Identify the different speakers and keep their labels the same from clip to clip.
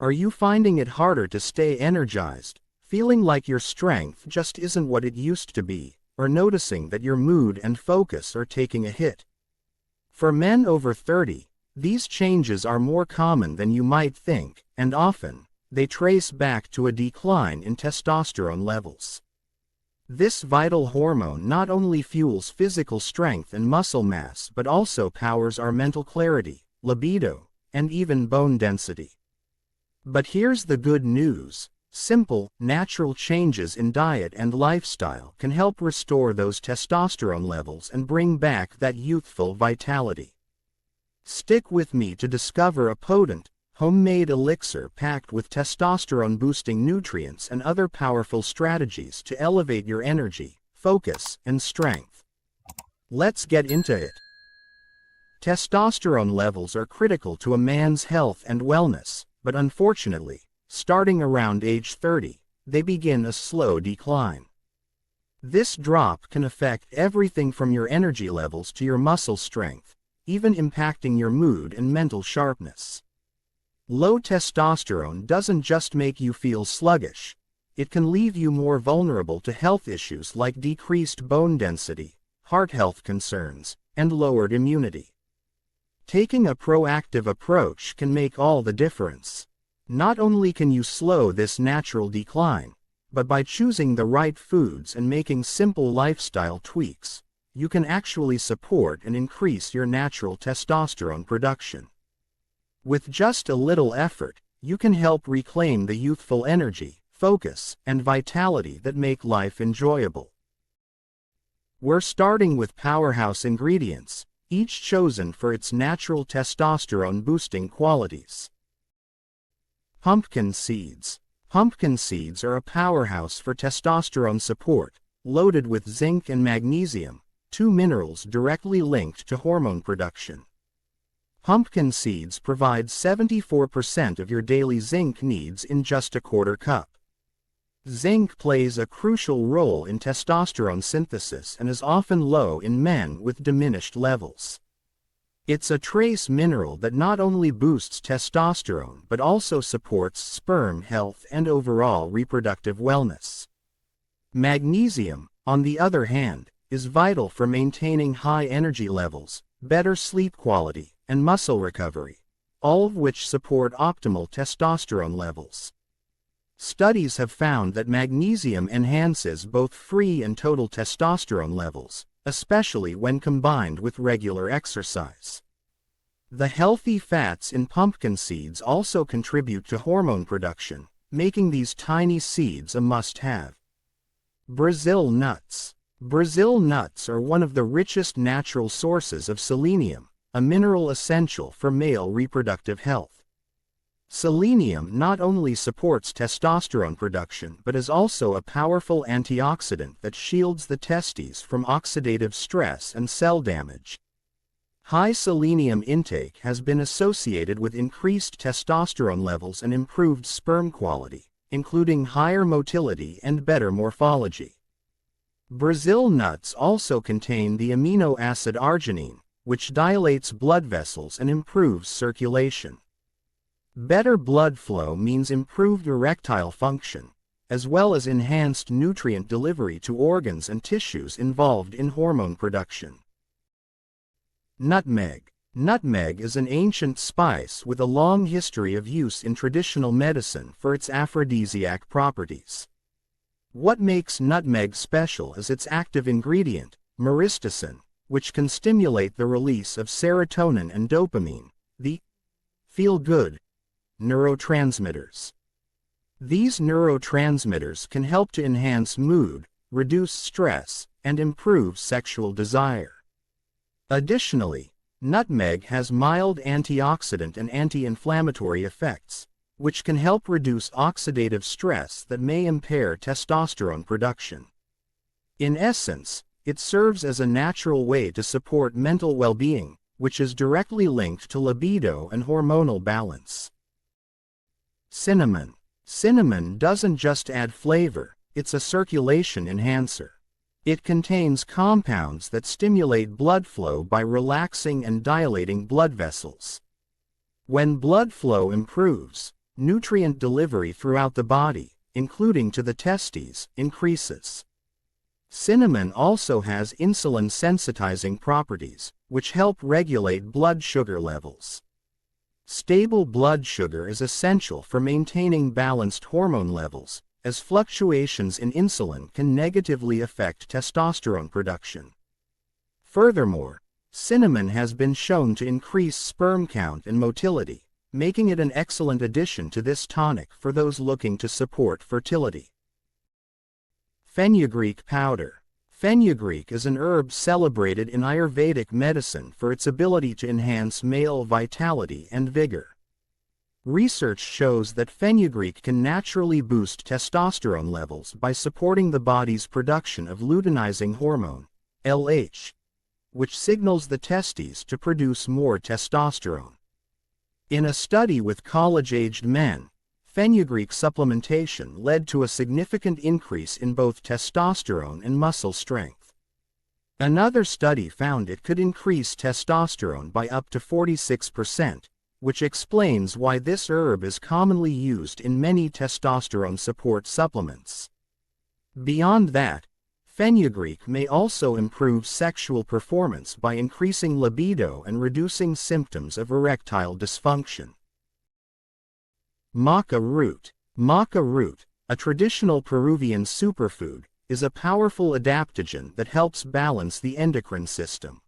Speaker 1: Are you finding it harder to stay energized, feeling like your strength just isn't what it used to be, or noticing that your mood and focus are taking a hit? For men over 30, these changes are more common than you might think, and often, they trace back to a decline in testosterone levels. This vital hormone not only fuels physical strength and muscle mass but also powers our mental clarity, libido, and even bone density. But here's the good news. Simple, natural changes in diet and lifestyle can help restore those testosterone levels and bring back that youthful vitality. Stick with me to discover a potent, homemade elixir packed with testosterone-boosting nutrients and other powerful strategies to elevate your energy, focus, and strength. Let's get into it. Testosterone levels are critical to a man's health and wellness, but unfortunately, starting around age 30, they begin a slow decline. This drop can affect everything from your energy levels to your muscle strength, even impacting your mood and mental sharpness. Low testosterone doesn't just make you feel sluggish, it can leave you more vulnerable to health issues like decreased bone density, heart health concerns, and lowered immunity. Taking a proactive approach can make all the difference. Not only can you slow this natural decline, but by choosing the right foods and making simple lifestyle tweaks, you can actually support and increase your natural testosterone production. With just a little effort, you can help reclaim the youthful energy, focus, and vitality that make life enjoyable. We're starting with powerhouse ingredients, each chosen for its natural testosterone-boosting qualities. Pumpkin seeds. Pumpkin seeds are a powerhouse for testosterone support, loaded with zinc and magnesium, two minerals directly linked to hormone production. Pumpkin seeds provide 74% of your daily zinc needs in just a quarter cup. Zinc plays a crucial role in testosterone synthesis and is often low in men with diminished levels. It's a trace mineral that not only boosts testosterone but also supports sperm health and overall reproductive wellness. Magnesium, on the other hand, is vital for maintaining high energy levels, better sleep quality, and muscle recovery, all of which support optimal testosterone levels. Studies have found that magnesium enhances both free and total testosterone levels, especially when combined with regular exercise. The healthy fats in pumpkin seeds also contribute to hormone production, making these tiny seeds a must-have. Brazil nuts. Brazil nuts are one of the richest natural sources of selenium, a mineral essential for male reproductive health. Selenium not only supports testosterone production but is also a powerful antioxidant that shields the testes from oxidative stress and cell damage. High selenium intake has been associated with increased testosterone levels and improved sperm quality, including higher motility and better morphology. Brazil nuts also contain the amino acid arginine, which dilates blood vessels and improves circulation. Better blood flow means improved erectile function, as well as enhanced nutrient delivery to organs and tissues involved in hormone production. Nutmeg. Nutmeg is an ancient spice with a long history of use in traditional medicine for its aphrodisiac properties. What makes nutmeg special is its active ingredient, myristicin, which can stimulate the release of serotonin and dopamine, the feel-good neurotransmitters. These neurotransmitters can help to enhance mood, reduce stress, and improve sexual desire. Additionally, nutmeg has mild antioxidant and anti-inflammatory effects, which can help reduce oxidative stress that may impair testosterone production. In essence, it serves as a natural way to support mental well-being, which is directly linked to libido and hormonal balance. Cinnamon. Cinnamon doesn't just add flavor, it's a circulation enhancer. It contains compounds that stimulate blood flow by relaxing and dilating blood vessels. When blood flow improves, nutrient delivery throughout the body, including to the testes, increases. Cinnamon also has insulin-sensitizing properties, which help regulate blood sugar levels. Stable blood sugar is essential for maintaining balanced hormone levels, as fluctuations in insulin can negatively affect testosterone production. Furthermore, cinnamon has been shown to increase sperm count and motility, making it an excellent addition to this tonic for those looking to support fertility. Fenugreek powder. Fenugreek is an herb celebrated in Ayurvedic medicine for its ability to enhance male vitality and vigor. Research shows that fenugreek can naturally boost testosterone levels by supporting the body's production of luteinizing hormone, LH, which signals the testes to produce more testosterone. In a study with college-aged men, fenugreek supplementation led to a significant increase in both testosterone and muscle strength. Another study found it could increase testosterone by up to 46%, which explains why this herb is commonly used in many testosterone support supplements. Beyond that, fenugreek may also improve sexual performance by increasing libido and reducing symptoms of erectile dysfunction. Maca root. Maca root, a traditional Peruvian superfood, is a powerful adaptogen that helps balance the endocrine system.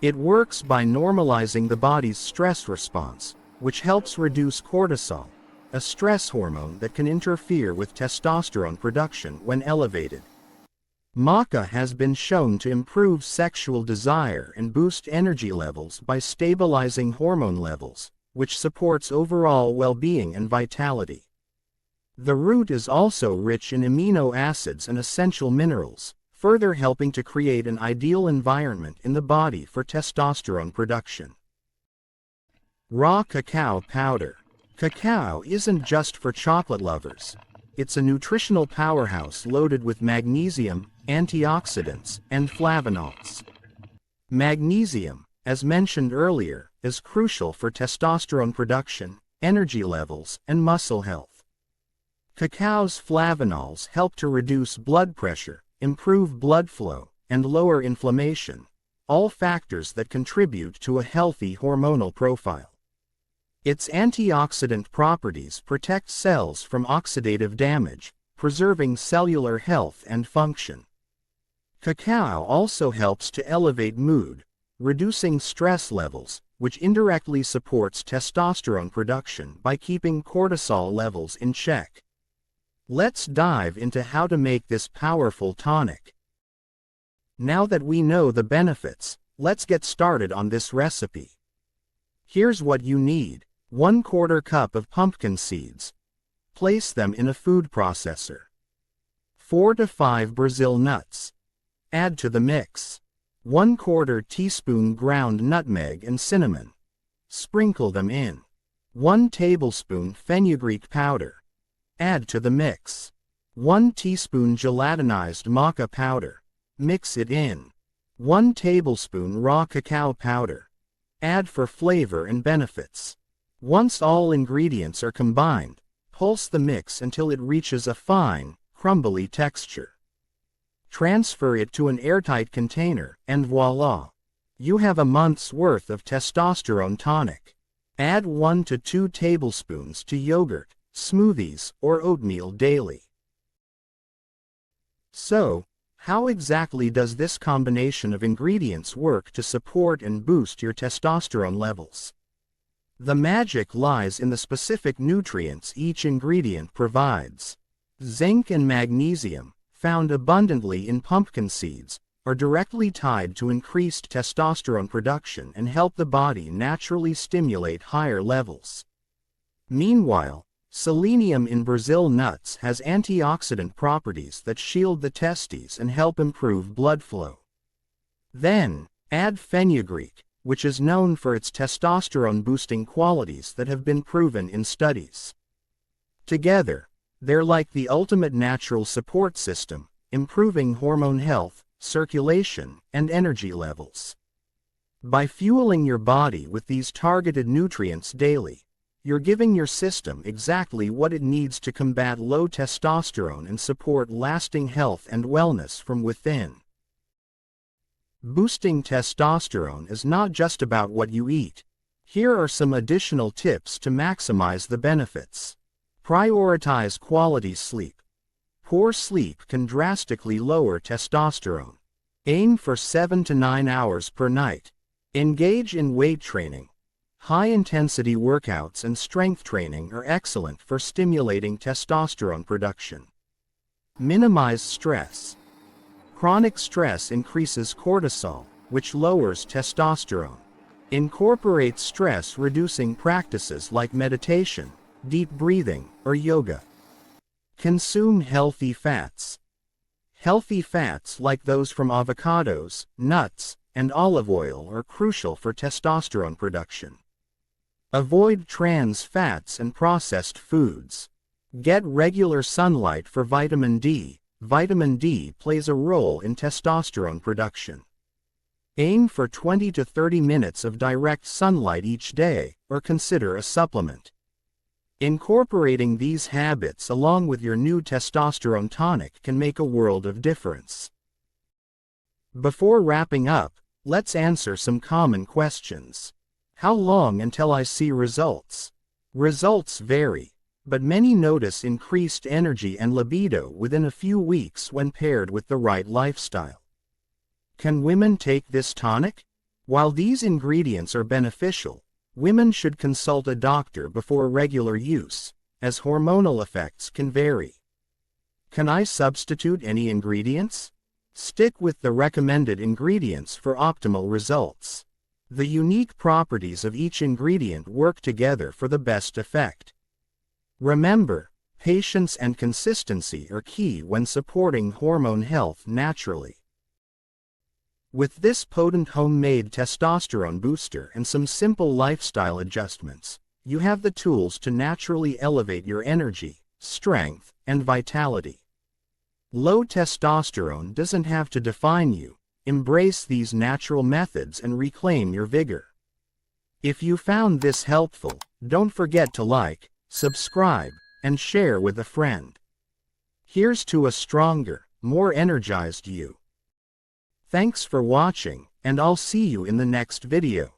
Speaker 1: It works by normalizing the body's stress response, which helps reduce cortisol, a stress hormone that can interfere with testosterone production when elevated. Maca has been shown to improve sexual desire and boost energy levels by stabilizing hormone levels, which supports overall well-being and vitality. The root is also rich in amino acids and essential minerals, further helping to create an ideal environment in the body for testosterone production. Raw cacao powder. Cacao isn't just for chocolate lovers. It's a nutritional powerhouse loaded with magnesium, antioxidants, and flavonols. Magnesium, as mentioned earlier, is crucial for testosterone production, energy levels, and muscle health. Cacao's flavonols help to reduce blood pressure, improve blood flow, and lower inflammation, all factors that contribute to a healthy hormonal profile. Its antioxidant properties protect cells from oxidative damage, preserving cellular health and function. Cacao also helps to elevate mood, reducing stress levels, which indirectly supports testosterone production by keeping cortisol levels in check. Let's dive into how to make this powerful tonic. Now that we know the benefits, let's get started on this recipe. Here's what you need. 1/4 cup of pumpkin seeds. Place them in a food processor. 4 to 5 Brazil nuts. Add to the mix 1/4 teaspoon ground nutmeg and cinnamon. Sprinkle them in. 1 tablespoon fenugreek powder. Add to the mix 1 teaspoon gelatinized maca powder. Mix it in. 1 tablespoon raw cacao powder. Add for flavor and benefits. Once all ingredients are combined, pulse the mix until it reaches a fine, crumbly texture. Transfer it to an airtight container, and voila! You have a month's worth of testosterone tonic. Add 1 to 2 tablespoons to yogurt, smoothies, or oatmeal daily. So, how exactly does this combination of ingredients work to support and boost your testosterone levels? The magic lies in the specific nutrients each ingredient provides. Zinc and magnesium, found abundantly in pumpkin seeds, are directly tied to increased testosterone production and help the body naturally stimulate higher levels. Meanwhile, selenium in Brazil nuts has antioxidant properties that shield the testes and help improve blood flow. Then, add fenugreek, which is known for its testosterone-boosting qualities that have been proven in studies. Together, they're like the ultimate natural support system, improving hormone health, circulation, and energy levels. By fueling your body with these targeted nutrients daily, You're giving your system exactly what it needs to combat low testosterone and support lasting health and wellness from within. Boosting testosterone is not just about what you eat. Here are some additional tips to maximize the benefits. Prioritize quality sleep. Poor sleep can drastically lower testosterone. Aim for 7 to 9 hours per night. Engage in weight training. High-intensity workouts and strength training are excellent for stimulating testosterone production. Minimize stress. Chronic stress increases cortisol, which lowers testosterone. Incorporate stress-reducing practices like meditation, deep breathing, or yoga. Consume healthy fats. Healthy fats like those from avocados, nuts, and olive oil are crucial for testosterone production. Avoid trans fats and processed foods. Get regular sunlight for vitamin D. Vitamin D plays a role in testosterone production. Aim for 20 to 30 minutes of direct sunlight each day, or consider a supplement. Incorporating these habits along with your new testosterone tonic can make a world of difference. Before wrapping up, let's answer some common questions. How long until I see results? Results vary, but many notice increased energy and libido within a few weeks when paired with the right lifestyle. Can women take this tonic? While these ingredients are beneficial, women should consult a doctor before regular use, as hormonal effects can vary. Can I substitute any ingredients? Stick with the recommended ingredients for optimal results. The unique properties of each ingredient work together for the best effect. Remember, patience and consistency are key when supporting hormone health naturally. With this potent homemade testosterone booster and some simple lifestyle adjustments, you have the tools to naturally elevate your energy, strength, and vitality. Low testosterone doesn't have to define you. Embrace these natural methods and reclaim your vigor. If you found this helpful, don't forget to like, subscribe, and share with a friend. Here's to a stronger, more energized you. Thanks for watching, and I'll see you in the next video.